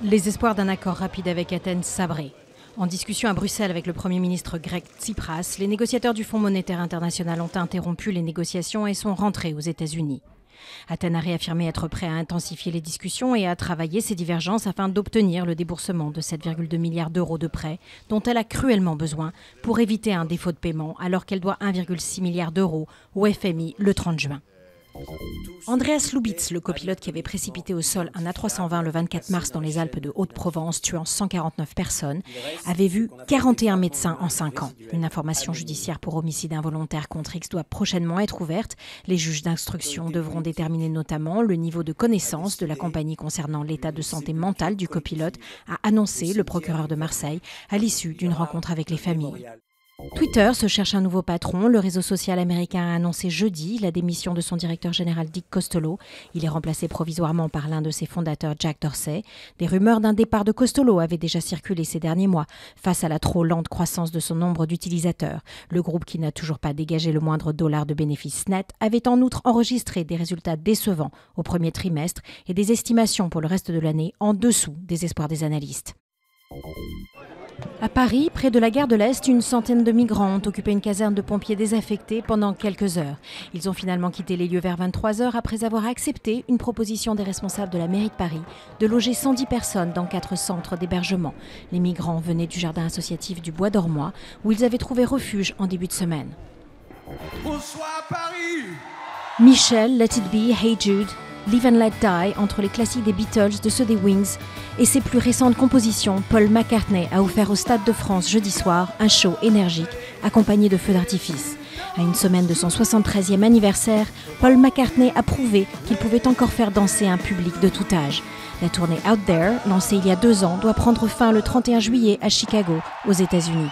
Les espoirs d'un accord rapide avec Athènes sabrés. En discussion à Bruxelles avec le Premier ministre grec Tsipras, les négociateurs du Fonds monétaire international ont interrompu les négociations et sont rentrés aux États-Unis. Athènes a réaffirmé être prêt à intensifier les discussions et à travailler ces divergences afin d'obtenir le déboursement de 7,2 milliards d'euros de prêts dont elle a cruellement besoin pour éviter un défaut de paiement alors qu'elle doit 1,6 milliard d'euros au FMI le 30 juin. Andreas Lubitz, le copilote qui avait précipité au sol un A320 le 24 mars dans les Alpes de Haute-Provence, tuant 149 personnes, avait vu 41 médecins en 5 ans. Une information judiciaire pour homicide involontaire contre X doit prochainement être ouverte. Les juges d'instruction devront déterminer notamment le niveau de connaissance de la compagnie concernant l'état de santé mentale du copilote, a annoncé le procureur de Marseille à l'issue d'une rencontre avec les familles. Twitter se cherche un nouveau patron. Le réseau social américain a annoncé jeudi la démission de son directeur général Dick Costolo. Il est remplacé provisoirement par l'un de ses fondateurs, Jack Dorsey. Des rumeurs d'un départ de Costolo avaient déjà circulé ces derniers mois face à la trop lente croissance de son nombre d'utilisateurs. Le groupe, qui n'a toujours pas dégagé le moindre dollar de bénéfices nets, avait en outre enregistré des résultats décevants au premier trimestre et des estimations pour le reste de l'année en dessous des espoirs des analystes. À Paris, près de la gare de l'Est, une centaine de migrants ont occupé une caserne de pompiers désaffectés pendant quelques heures. Ils ont finalement quitté les lieux vers 23h après avoir accepté une proposition des responsables de la mairie de Paris de loger 110 personnes dans 4 centres d'hébergement. Les migrants venaient du jardin associatif du Bois d'Ormois où ils avaient trouvé refuge en début de semaine. Bonsoir Paris. Michel, Let It Be, Hey Jude, Live and Let Die, entre les classiques des Beatles, de ceux des Wings et ses plus récentes compositions, Paul McCartney a offert au Stade de France jeudi soir un show énergique accompagné de feux d'artifice. À une semaine de son 73e anniversaire, Paul McCartney a prouvé qu'il pouvait encore faire danser un public de tout âge. La tournée Out There, lancée il y a 2 ans, doit prendre fin le 31 juillet à Chicago, aux États-Unis.